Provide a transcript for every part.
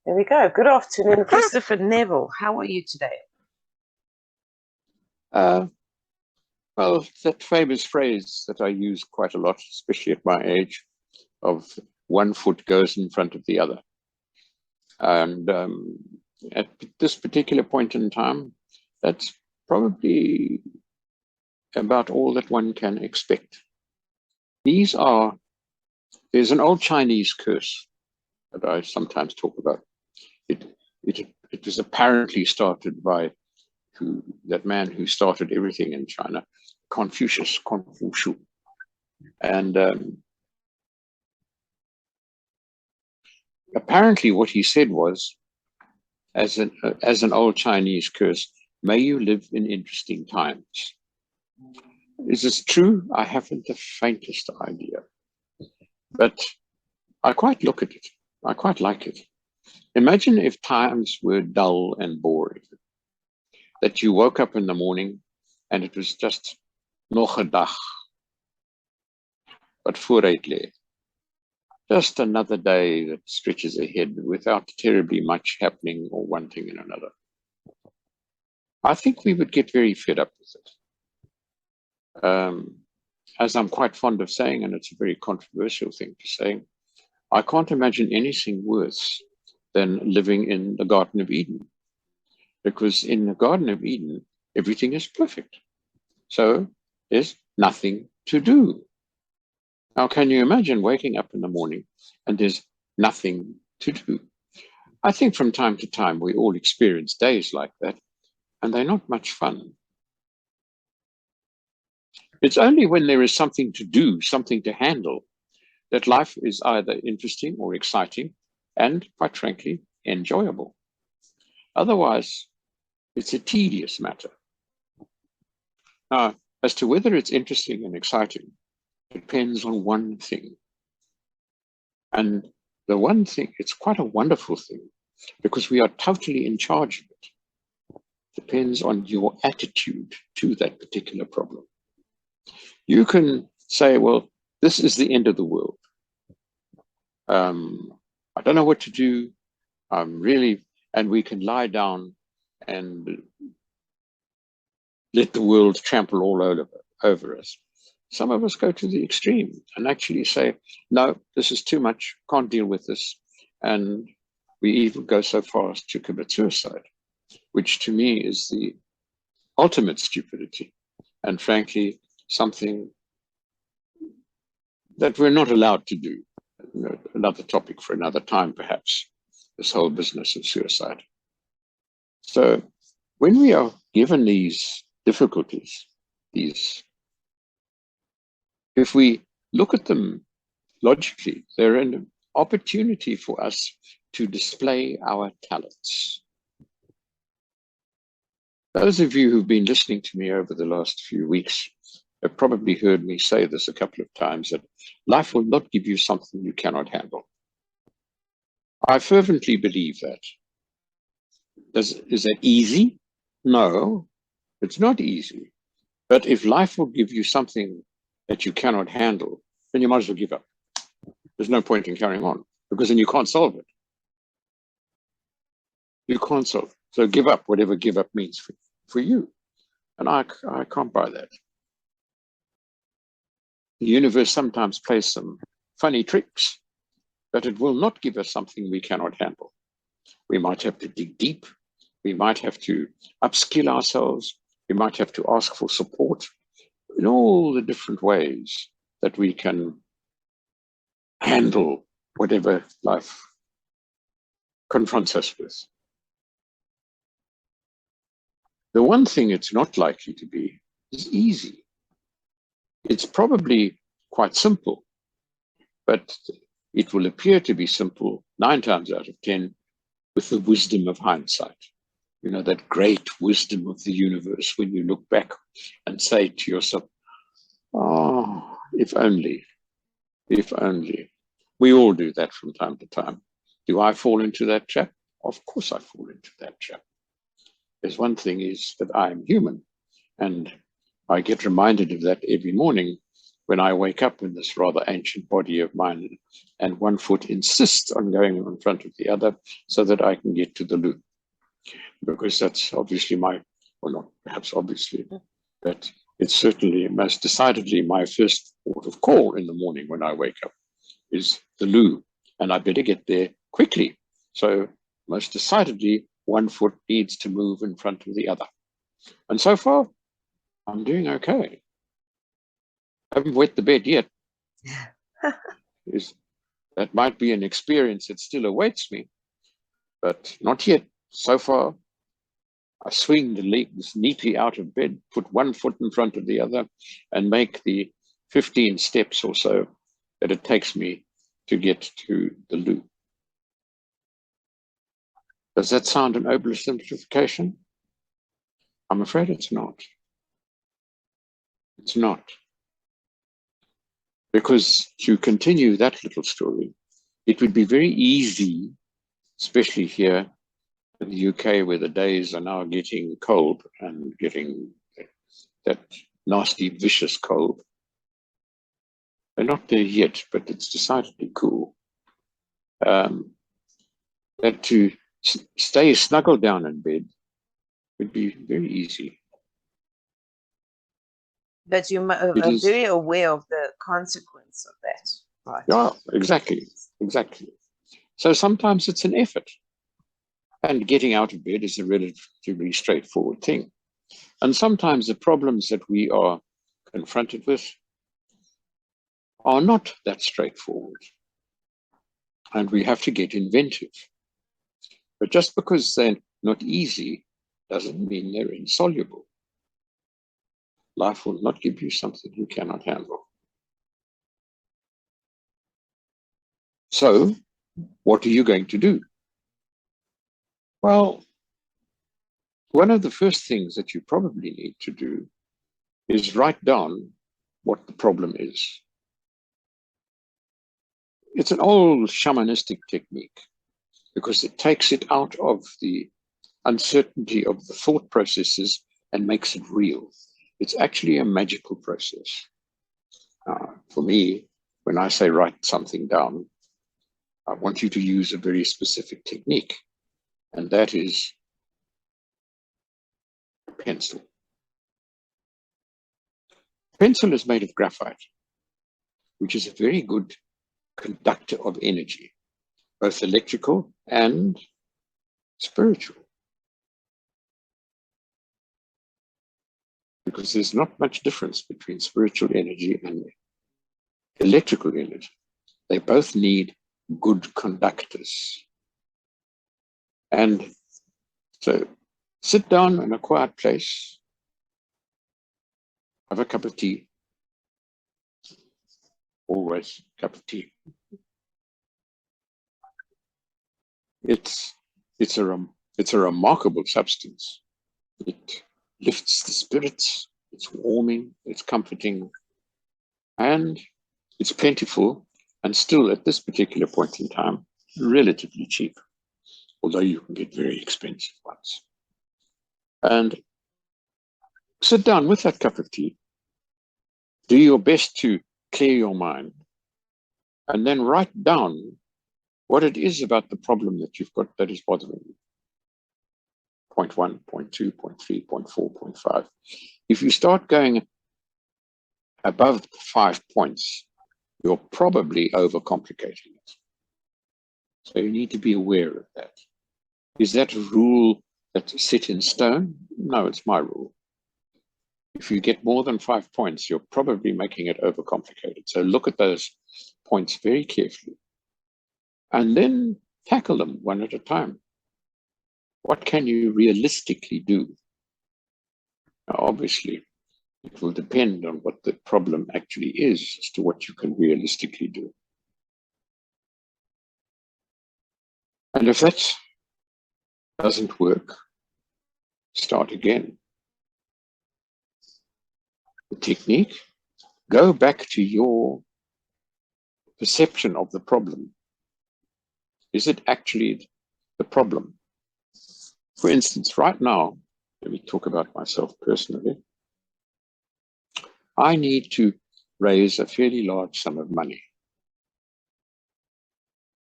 There we go. Good afternoon, Christopher Nevill. How are you today? Well, that famous phrase that I use quite a lot, especially at my age, of one foot goes in front of the other. And at this particular point in time, that's probably about all that one can expect. There's an old Chinese curse that I sometimes talk about. It was apparently started by that man who started everything in China, Confucius. And apparently what he said was, as an old Chinese curse, may you live in interesting times. Is this true? I haven't the faintest idea. But I quite look at it. I quite like it. Imagine if times were dull and boring, that you woke up in the morning and it was just nog 'n dag, but vooruit lê. Just another day that stretches ahead without terribly much happening or one thing in another. I think we would get very fed up with it. As I'm quite fond of saying, and it's a very controversial thing to say, I can't imagine anything worse than living in the Garden of Eden. Because in the Garden of Eden, everything is perfect. So there's nothing to do. Now, can you imagine waking up in the morning and there's nothing to do? I think from time to time, we all experience days like that, and they're not much fun. It's only when there is something to do, something to handle, that life is either interesting or exciting, and quite frankly, enjoyable. Otherwise, it's a tedious matter. Now, as to whether it's interesting and exciting, depends on one thing. And the one thing, it's quite a wonderful thing, because we are totally in charge of it. Depends on your attitude to that particular problem. You can say, well, this is the end of the world. I don't know what to do. And we can lie down and let the world trample all over us. Some of us go to the extreme and actually say, no, this is too much, can't deal with this. And we even go so far as to commit suicide, which to me is the ultimate stupidity. And frankly, something that we're not allowed to do. Another topic for another time, perhaps, this whole business of suicide. So when we are given these difficulties, if we look at them logically, they're an opportunity for us to display our talents. Those of you who've been listening to me over the last few weeks have probably heard me say this a couple of times, that life will not give you something you cannot handle. I fervently believe that. Is that easy? No, it's not easy. But if life will give you something that you cannot handle, then you might as well give up. There's no point in carrying on, because then you can't solve it. You can't solve it. So give up, whatever give up means for you. And I can't buy that. The universe sometimes plays some funny tricks, but it will not give us something we cannot handle. We might have to dig deep. We might have to upskill ourselves. We might have to ask for support in all the different ways that we can handle whatever life confronts us with. The one thing it's not likely to be is easy. It's probably quite simple, but it will appear to be simple 9 times out of 10 with the wisdom of hindsight. You know, that great wisdom of the universe when you look back and say to yourself, oh, if only, if only. We all do that from time to time. Do I fall into that trap? Of course I fall into that trap. There's one thing is that I am human, and I get reminded of that every morning when I wake up in this rather ancient body of mine, and one foot insists on going in front of the other so that I can get to the loo. Because that's obviously well, not perhaps obviously, but it's certainly most decidedly my first port of call in the morning when I wake up is the loo, and I better get there quickly. So most decidedly, one foot needs to move in front of the other. And so far, I'm doing okay. I haven't wet the bed yet. That might be an experience that still awaits me, but not yet. So far, I swing the legs neatly out of bed, put one foot in front of the other, and make the 15 steps or so that it takes me to get to the loo. Does that sound an oversimplification? I'm afraid it's not. It's not. Because to continue that little story, it would be very easy, especially here in the UK, where the days are now getting cold and getting that nasty, vicious cold. They're not there yet, but it's decidedly cool. That to stay snuggled down in bed would be very easy. But you are very aware of the consequence of that, right? Yeah, exactly. So sometimes it's an effort. And getting out of bed is a relatively straightforward thing. And sometimes the problems that we are confronted with are not that straightforward. And we have to get inventive. But just because they're not easy doesn't mean they're insoluble. Life will not give you something you cannot handle. So, what are you going to do? Well, one of the first things that you probably need to do is write down what the problem is. It's an old shamanistic technique because it takes it out of the uncertainty of the thought processes and makes it real. It's actually a magical process. For me, when I say write something down, I want you to use a very specific technique, and that is a pencil. Pencil is made of graphite, which is a very good conductor of energy, both electrical and spiritual. Because there's not much difference between spiritual energy and electrical energy. They both need good conductors. And so sit down in a quiet place, have a cup of tea, always a cup of tea. It's a remarkable substance. It lifts the spirits, it's warming, it's comforting, and it's plentiful, and still at this particular point in time, relatively cheap, although you can get very expensive ones. And sit down with that cup of tea, do your best to clear your mind, and then write down what it is about the problem that you've got that is bothering you. Point 1, point 2, point 3, point 4, point 5. If you start going above 5 points, you're probably overcomplicating it. So you need to be aware of that. Is that a rule that's set in stone? No, it's my rule. If you get more than 5 points, you're probably making it overcomplicated. So look at those points very carefully. And then tackle them one at a time. What can you realistically do? Now, obviously, it will depend on what the problem actually is as to what you can realistically do. And if that doesn't work, start again. The technique, go back to your perception of the problem. Is it actually the problem? For instance, right now, let me talk about myself personally. I need to raise a fairly large sum of money.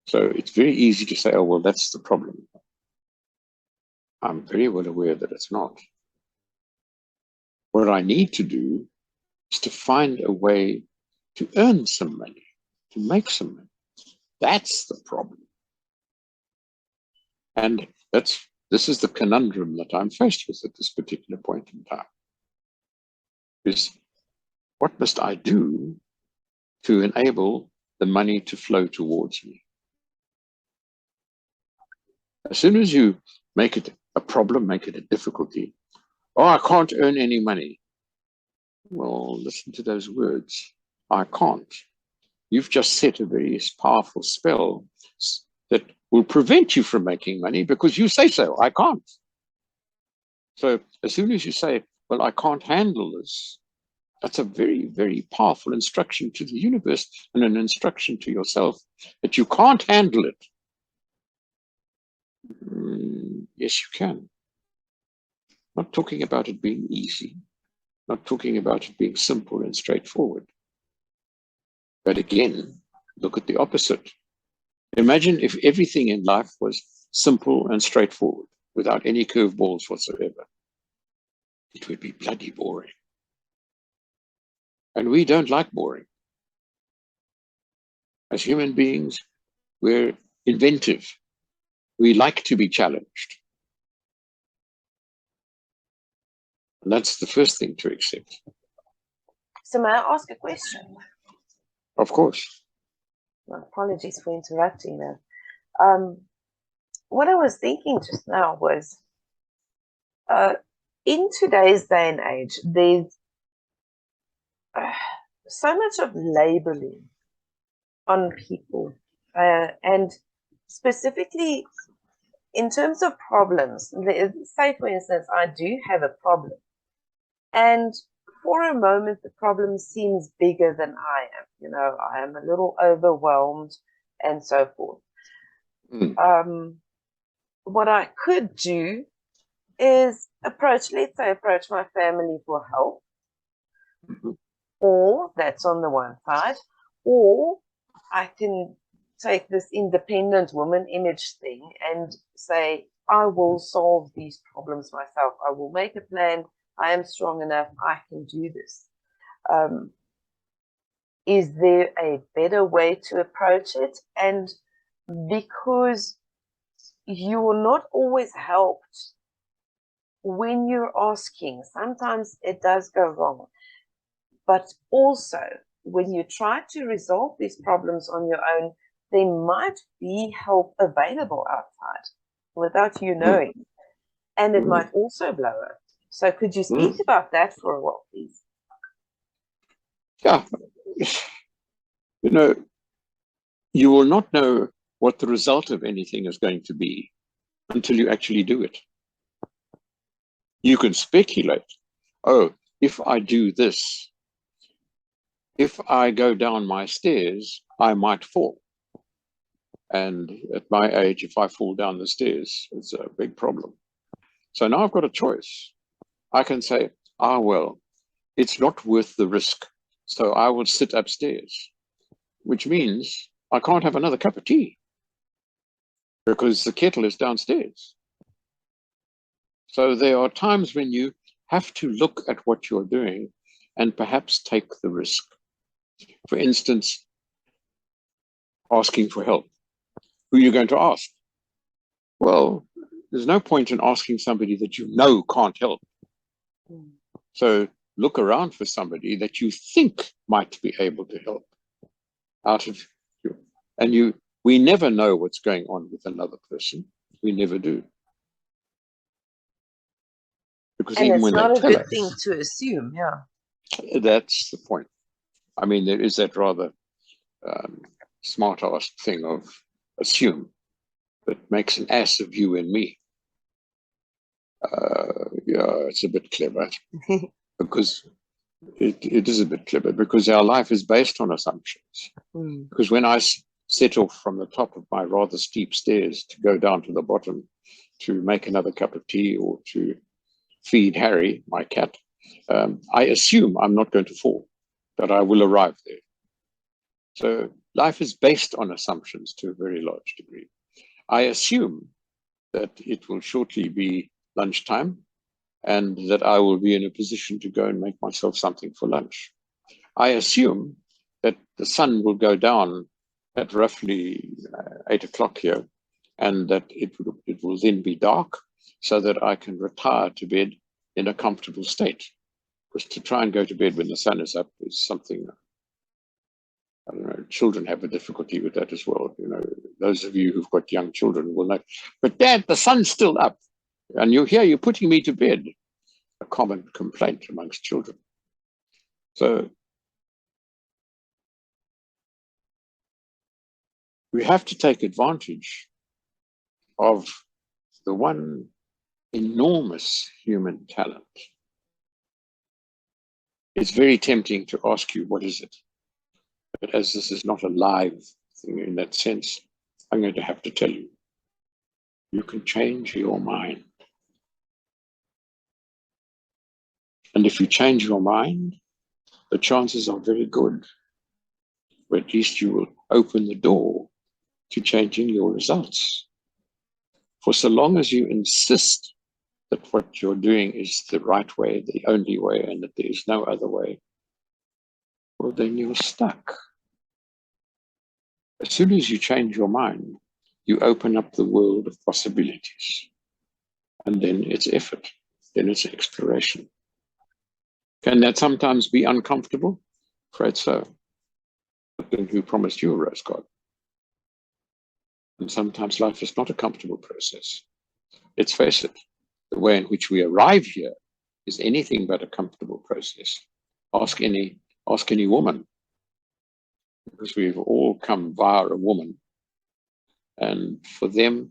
So it's very easy to say, oh, well, that's the problem. I'm very well aware that it's not. What I need to do is to find a way to earn some money, to make some money. That's the problem. And this is the conundrum that I'm faced with at this particular point in time. Is what must I do to enable the money to flow towards me? As soon as you make it a problem, make it a difficulty, oh, I can't earn any money. Well, listen to those words. I can't. You've just set a very powerful spell that will prevent you from making money because you say so. I can't. So as soon as you say, well, I can't handle this, that's a very, very powerful instruction to the universe and an instruction to yourself that you can't handle it. Yes, you can. Not talking about it being easy, not talking about it being simple and straightforward. But again, look at the opposite. Imagine if everything in life was simple and straightforward, without any curveballs whatsoever. It would be bloody boring. And we don't like boring. As human beings, we're inventive. We like to be challenged. And that's the first thing to accept. So may I ask a question? Of course. Well, apologies for interrupting there. What I was thinking just now was, in today's day and age, there's so much of labeling on people, and specifically in terms of problems. Say, for instance, I do have a problem, and for a moment the problem seems bigger than I am. You know, I am a little overwhelmed and so forth. What I could do is approach my family for help, or that's on the one side, or I can take this independent woman image thing and say, I will solve these problems myself. I will make a plan. I am strong enough. I can do this. Is there a better way to approach it? And because you are not always helped when you're asking, sometimes it does go wrong. But also, when you try to resolve these problems on your own, there might be help available outside without you knowing. And it might also blow up. So could you speak about that for a while, please? Yeah. You know, you will not know what the result of anything is going to be until you actually do it. You can speculate, oh, if I do this, if I go down my stairs, I might fall. And at my age, if I fall down the stairs, it's a big problem. So now I've got a choice. I can say, well, it's not worth the risk. So I will sit upstairs, which means I can't have another cup of tea because the kettle is downstairs. So there are times when you have to look at what you're doing and perhaps take the risk. For instance, asking for help. Who are you going to ask? Well, there's no point in asking somebody that you know can't help. So look around for somebody that you think might be able to help out of you. And we never know what's going on with another person. We never do. Because and even it's when not they a tell good us, thing to assume, yeah. That's the point. I mean, there is that rather smart-ass thing of assume that makes an ass of you and me. Yeah, it's a bit clever because it is a bit clever because our life is based on assumptions. Because when I set off from the top of my rather steep stairs to go down to the bottom to make another cup of tea or to feed Harry, my cat, I assume I'm not going to fall that I will arrive there. So life is based on assumptions to a very large degree. I assume that it will shortly be lunchtime and that I will be in a position to go and make myself something for lunch. I assume that the sun will go down at roughly 8 o'clock here, and that it will then be dark so that I can retire to bed in a comfortable state. Because to try and go to bed when the sun is up is something, I don't know, children have a difficulty with that as well. You know, those of you who've got young children will know, but Dad, the sun's still up. And you're putting me to bed. A common complaint amongst children. So we have to take advantage of the one enormous human talent. It's very tempting to ask you, what is it? But as this is not a live thing in that sense, I'm going to have to tell you, you can change your mind. And if you change your mind, the chances are very good, or at least you will open the door to changing your results. For so long as you insist that what you're doing is the right way, the only way, and that there is no other way, well, then you're stuck. As soon as you change your mind, you open up the world of possibilities. And then it's effort, then it's exploration. Can that sometimes be uncomfortable? Afraid so. But then who promised you a rose garden? And sometimes life is not a comfortable process. Let's face it, the way in which we arrive here is anything but a comfortable process. Ask any woman, because we've all come via a woman. And for them,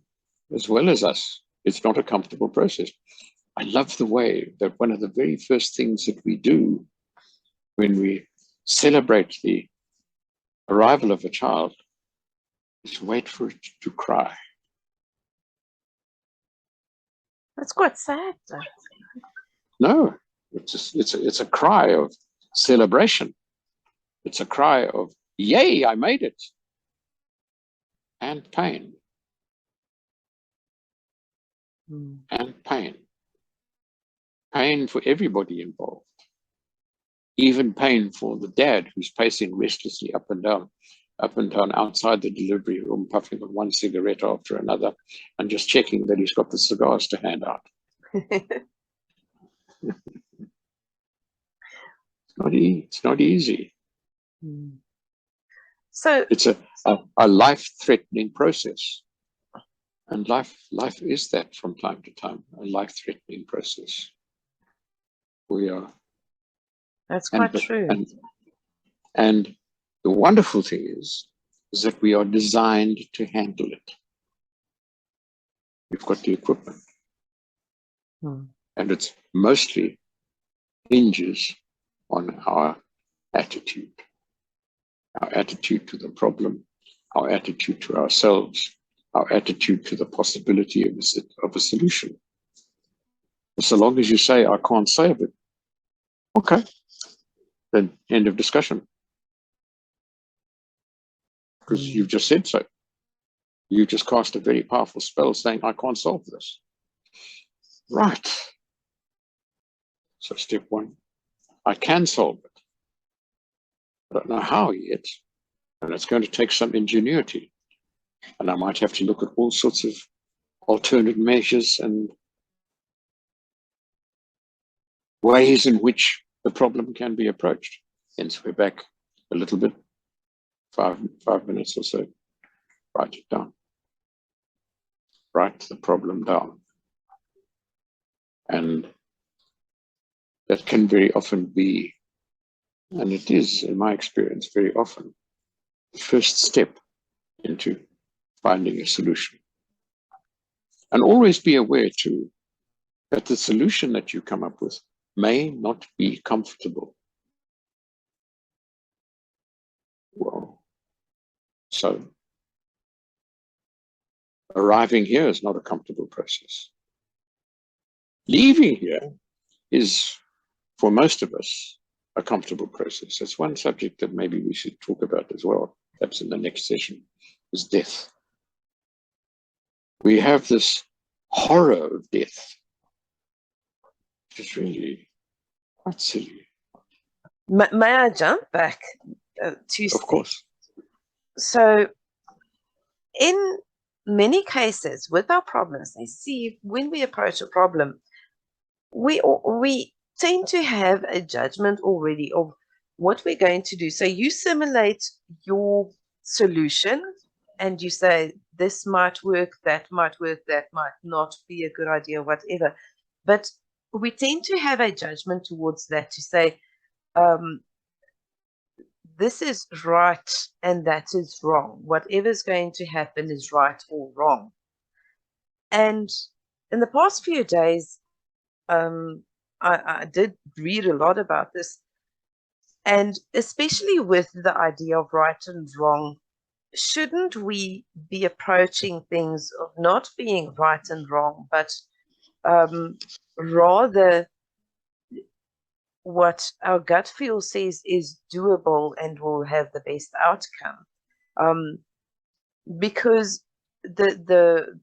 as well as us, it's not a comfortable process. I love the way that one of the very first things that we do when we celebrate the arrival of a child is wait for it to cry. That's quite sad, though. No, it's a cry of celebration. It's a cry of, yay, I made it. And pain. And pain. Pain for everybody involved. Even pain for the dad who's pacing restlessly up and down outside the delivery room, puffing on one cigarette after another, and just checking that he's got the cigars to hand out. It's not easy. So it's a life-threatening process. And life is that from time to time, a life-threatening process. That's quite true. And the wonderful thing is that we are designed to handle it. We've got the equipment. And it's mostly hinges on our attitude to the problem, our attitude to ourselves, our attitude to the possibility of a solution. So long as you say, I can't save it, okay, then end of discussion. Because you've just said so. You just cast a very powerful spell saying, I can't solve this. Right. So step one, I can solve it. I don't know how yet. And it's going to take some ingenuity. And I might have to look at all sorts of alternate measures and ways in which the problem can be approached. Hence, we're back a little bit, 5 minutes or so. Write it down. Write the problem down. And that can very often be, and it is, in my experience, very often, the first step into finding a solution. And always be aware, too, that the solution that you come up with may not be comfortable. Well, so arriving here is not a comfortable process. Leaving here is, for most of us, a comfortable process. That's one subject that maybe we should talk about as well, perhaps in the next session, is death. We have this horror of death, which is really quite silly. May I jump back 2 steps? Of course. So, in many cases with our problems, I see when we approach a problem, we tend to have a judgment already of what we're going to do. So you simulate your solution and you say, this might work, that might not be a good idea, whatever. But we tend to have a judgment towards that to say, this is right and that is wrong. Whatever's going to happen is right or wrong. And in the past few days, I did read a lot about this, and especially with the idea of right and wrong, shouldn't we be approaching things of not being right and wrong, but rather what our gut feel says is doable and will have the best outcome? Because the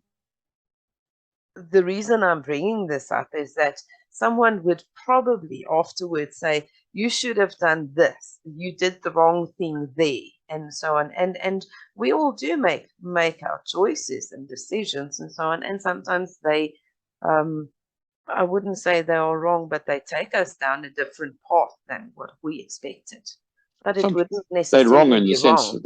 reason I'm bringing this up is that someone would probably afterwards say, you should have done this, you did the wrong thing there, and so on. And we all do make our choices and decisions and so on. And sometimes they, I wouldn't say they are wrong, but they take us down a different path than what we expected. But it wouldn't necessarily they're wrong in the be sense wrong.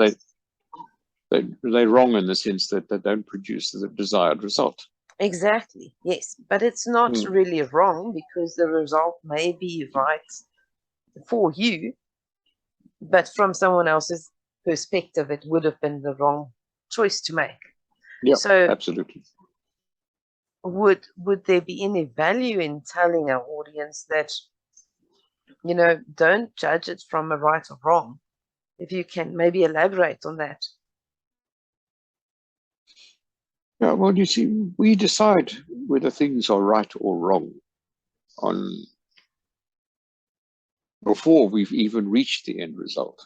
that they're wrong in the sense that they don't produce the desired result. Exactly, yes. But it's not really wrong because the result may be right for you, but from someone else's perspective, it would have been the wrong choice to make. Yeah, so absolutely. Would there be any value in telling our audience that, don't judge it from a right or wrong? If you can maybe elaborate on that. Yeah, well, you see, we decide whether things are right or wrong before we've even reached the end result.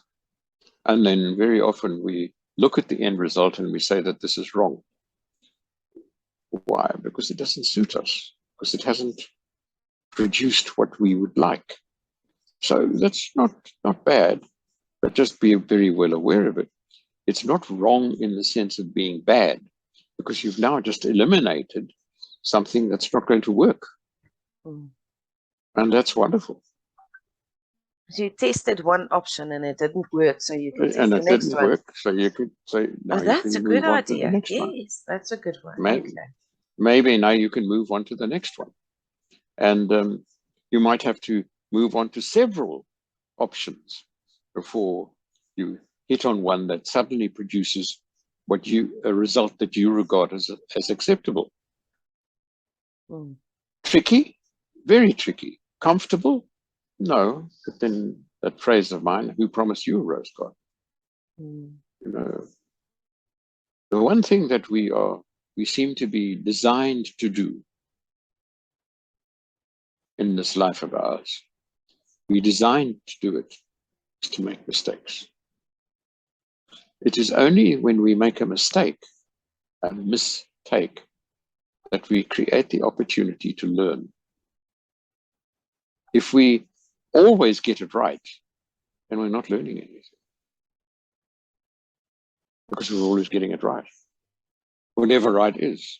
And then very often we look at the end result and we say that this is wrong. Why? Because it doesn't suit us, because it hasn't produced what we would like. So that's not bad, but just be very well aware of it. It's not wrong in the sense of being bad, because you've now just eliminated something that's not going to work. And that's wonderful. So you tested one option and it didn't work, so you could test and the it next didn't one. work, so you could say, now you that's a can good move on to idea. the next Yes, one. that's a good one. Maybe now you can move on to the next one. And you might have to move on to several options before you hit on one that suddenly produces a result that you regard as acceptable. Tricky, very tricky. Comfortable? No, but then that phrase of mine, who promised you a rose garden? The one thing that we seem to be designed to do in this life of ours, we designed to do it, is to make mistakes. It is only when we make a mistake, a mistake, that we create the opportunity to learn. If we always get it right, then we're not learning anything, because we're always getting it right, whatever right is.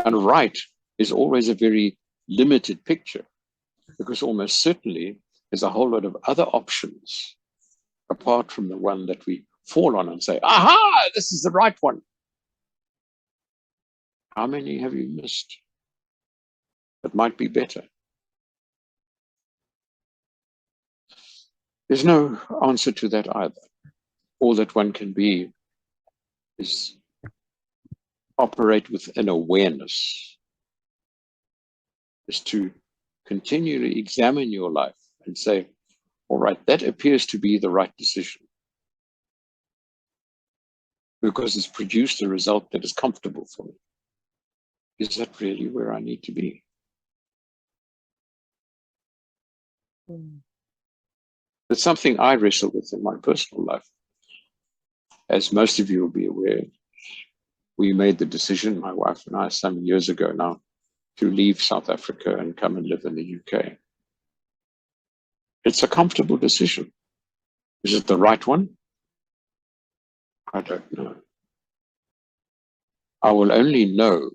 And right is always a very limited picture, because almost certainly there's a whole lot of other options apart from the one that we fall on and say, aha, this is the right one. How many have you missed that might be better? There's no answer to that either. All that one can be is operate with an awareness, is to continually examine your life and say, all right, that appears to be the right decision, because it's produced a result that is comfortable for me. Is that really where I need to be? It's something I wrestle with in my personal life. As most of you will be aware, we made the decision, my wife and I, some years ago now, to leave South Africa and come and live in the UK. It's a comfortable decision. Is it the right one? I don't know. I will only know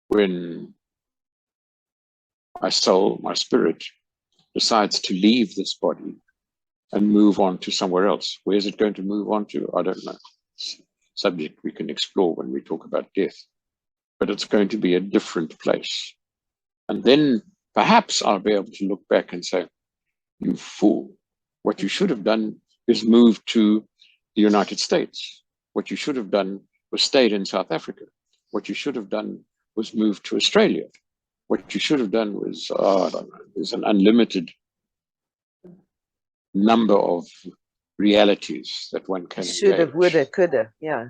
when my soul, my spirit, decides to leave this body and move on to somewhere else. Where is it going to move on to? I don't know. It's a subject we can explore when we talk about death. But it's going to be a different place. And then perhaps I'll be able to look back and say, you fool. What you should have done is move to the United States. What you should have done was stayed in South Africa. What you should have done was move to Australia. What you should have done was, I don't know, there's an unlimited number of realities that one can should have, would have, could have, yeah.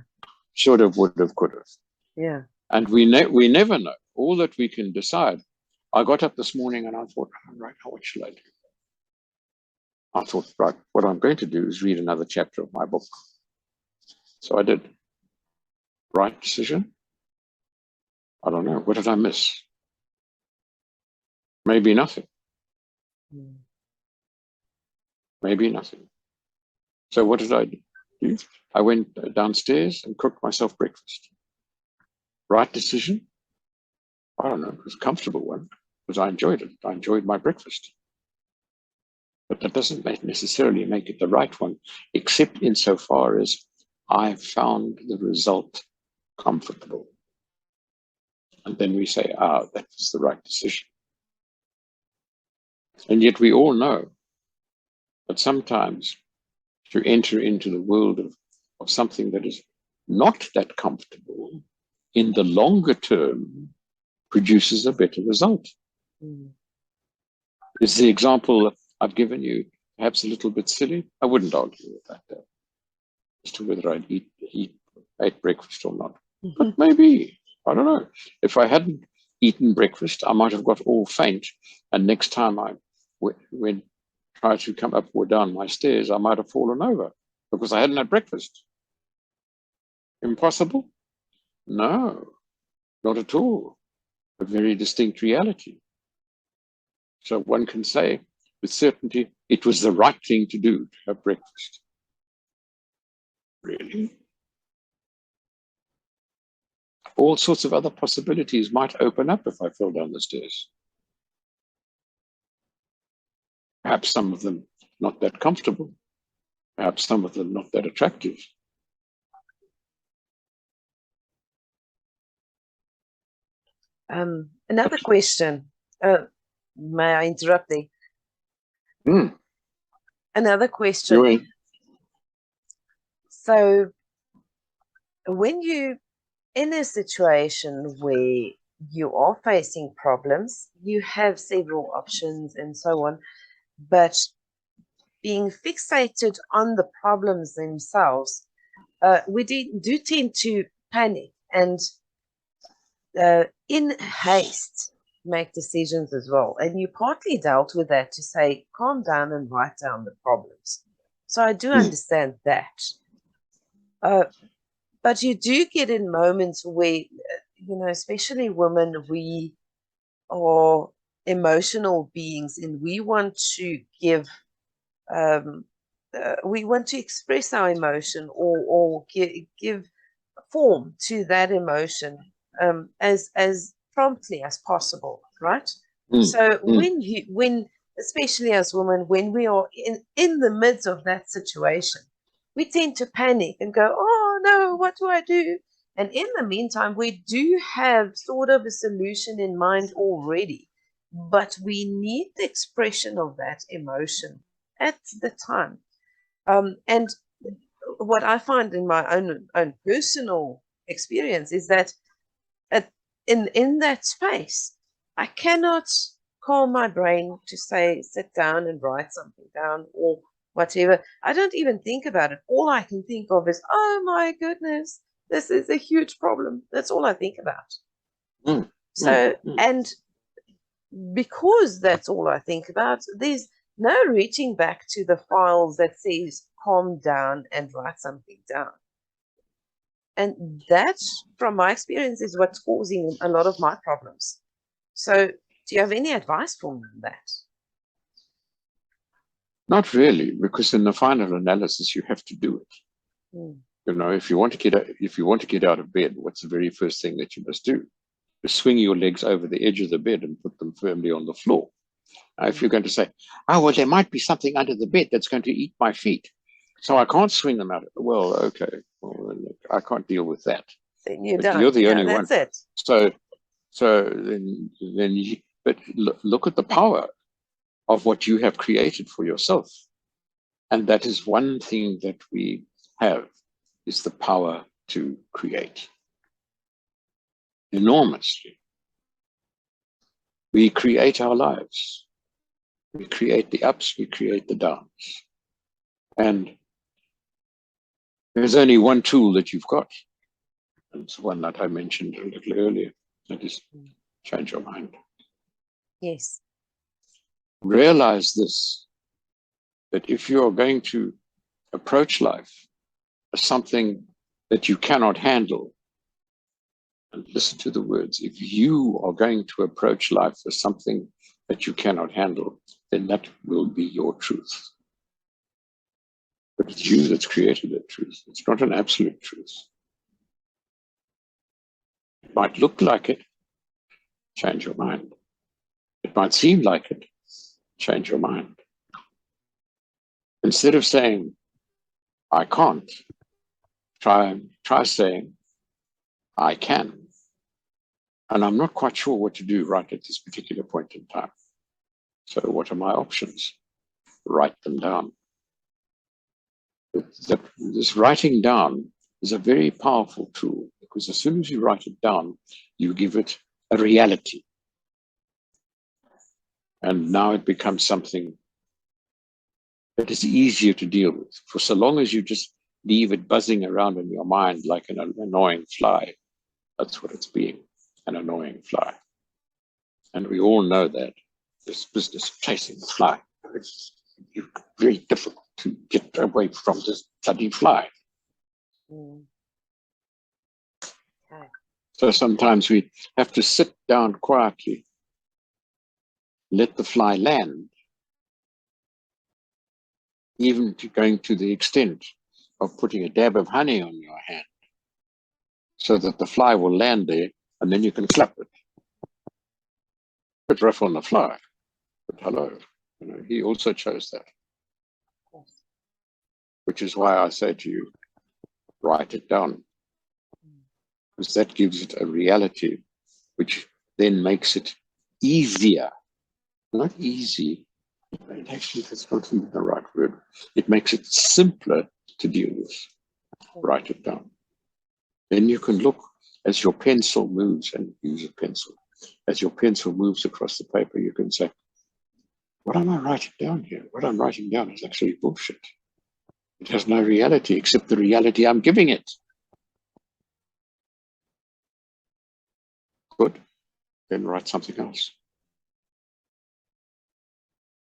Should have, would have, could have. Yeah. And we never know. All that we can decide. I got up this morning and I thought, right, what shall I do? I thought, right, what I'm going to do is read another chapter of my book. So I did. Right decision? I don't know. What did I miss? Maybe nothing. Maybe nothing. So what did I do? I went downstairs and cooked myself breakfast. Right decision? I don't know. It was a comfortable one because I enjoyed it. I enjoyed my breakfast. But that doesn't necessarily make it the right one, except insofar as I found the result comfortable. And then we say, that was the right decision. And yet we all know that sometimes to enter into the world of something that is not that comfortable in the longer term produces a better result. Is the example I've given you perhaps a little bit silly? I wouldn't argue with that as to whether I'd ate breakfast or not. But maybe, I don't know. If I hadn't eaten breakfast, I might have got all faint. And next time I went try to come up or down my stairs, I might have fallen over because I hadn't had breakfast. Impossible? No, not at all. A very distinct reality. So one can say with certainty, it was the right thing to do to have breakfast. Really? All sorts of other possibilities might open up if I fell down the stairs. Perhaps some of them not that comfortable. Perhaps some of them not that attractive. Another question. May I interrupt there? Another question. So when you in a situation where you are facing problems, you have several options and so on, but being fixated on the problems themselves, we do tend to panic and in haste make decisions as well. And you partly dealt with that to say, calm down and write down the problems. So I do understand that. But you do get in moments where, especially women, we are emotional beings and we want to give, we want to express our emotion or give form to that emotion as promptly as possible, right? So when especially as women, when we are in the midst of that situation, we tend to panic and go, oh no, what do I do? And in the meantime, we do have sort of a solution in mind already, but we need the expression of that emotion at the time. And what I find in my own personal experience is that in that space, I cannot calm my brain to say, sit down and write something down or whatever. I don't even think about it. All I can think of is, oh my goodness, this is a huge problem. That's all I think about. And because that's all I think about, there's No reaching back to the files that says calm down and write something down. And that, from my experience, is what's causing a lot of my problems. So, do you have any advice for me on that? Not really, because in the final analysis, you have to do it. Mm. You know, if you want to get out of bed, what's the very first thing that you must do? You swing your legs over the edge of the bed and put them firmly on the floor. Now, if you're going to say, oh, well, there might be something under the bed that's going to eat my feet, so I can't swing them out. Well, okay, well, I can't deal with that. Then you're But done. you're the only that's one. it. So then but look at the power of what you have created for yourself. And that is one thing that we have, is the power to create. Enormously. We create our lives. We create the ups, we create the downs. And there's only one tool that you've got. And it's one that I mentioned a little earlier. That is, change your mind. Yes. Realize this, that if you are going to approach life as something that you cannot handle, and listen to the words, if you are going to approach life as something that you cannot handle, then that will be your truth. But it's you that's created that truth. It's not an absolute truth. It might look like it, change your mind. It might seem like it, change your mind. Instead of saying, I can't, try saying, I can. And I'm not quite sure what to do right at this particular point in time. So what are my options? Write them down. This writing down is a very powerful tool, because as soon as you write it down, you give it a reality. And now it becomes something that is easier to deal with. For so long as you just leave it buzzing around in your mind like an annoying fly, that's what it's being, an annoying fly. And we all know that this business of chasing the fly, it's very difficult to get away from this bloody fly. Mm. Okay. So sometimes we have to sit down quietly, let the fly land, even to going to the extent of putting a dab of honey on your hand so that the fly will land there, and then you can clap it. But rough on the fly. But hello, he also chose that. Yes. Which is why I say to you, write it down. Because that gives it a reality, which then makes it easier. Not easy. Actually, that's not even the right word. It makes it simpler to deal with. Write it down. Then you can look as your pencil moves, and use a pencil. As your pencil moves across the paper, you can say, what am I writing down here? What I'm writing down is actually bullshit. It has no reality except the reality I'm giving it. Good. Then write something else.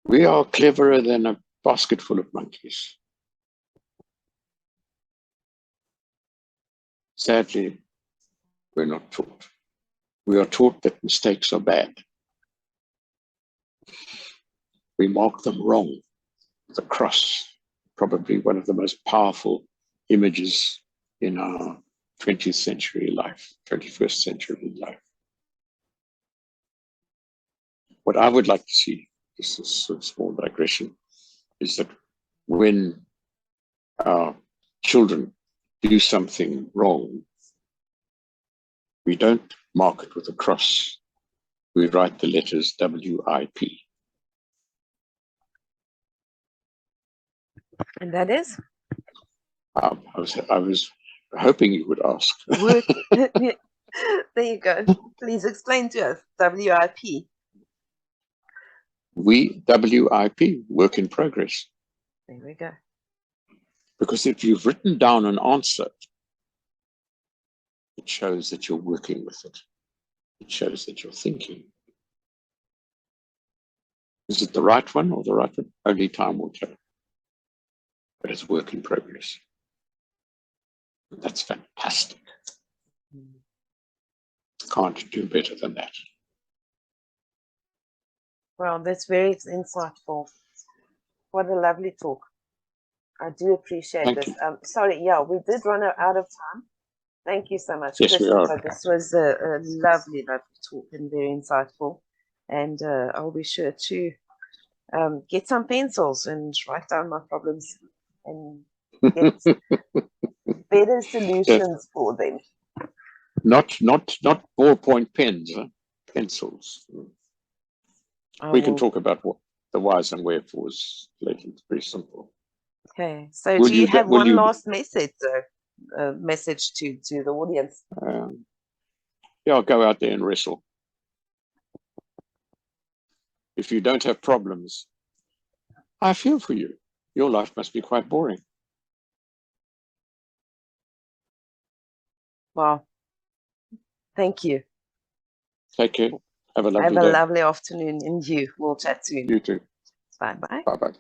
We are cleverer than a basket full of monkeys. Sadly, we're not taught. We are taught that mistakes are bad. We mark them wrong. The cross, probably one of the most powerful images in our 20th century life, 21st century life. What I would like to see, this is a small digression, is that when our children do something wrong, we don't mark it with a cross. We write the letters WIP. And that is? I was hoping you would ask. Work. There you go. Please explain to us. WIP. WIP, work in progress. There we go. Because if you've written down an answer, it shows that you're working with it. It shows that you're thinking. Is it the right one or the right one? Only time will tell. But it's work in progress. That's fantastic. Can't do better than that. Well, that's very insightful. What a lovely talk. I do appreciate Thank this. you. Sorry, yeah, we did run out of time. Thank you so much, Yes, we are. Christopher. This was a lovely, lovely talk and very insightful. And I'll be sure to get some pencils and write down my problems and get better solutions for them. Not ballpoint pens, huh? Pencils. We can talk about what the whys and wherefores later. It's very simple. Okay. So Will do you have one you, last message, message to the audience? Yeah, go out there and wrestle. If you don't have problems, I feel for you. Your life must be quite boring. Wow. Thank you. Take care. Have a lovely day. Have a lovely afternoon, and we'll chat soon. You too. Bye-bye. Bye-bye.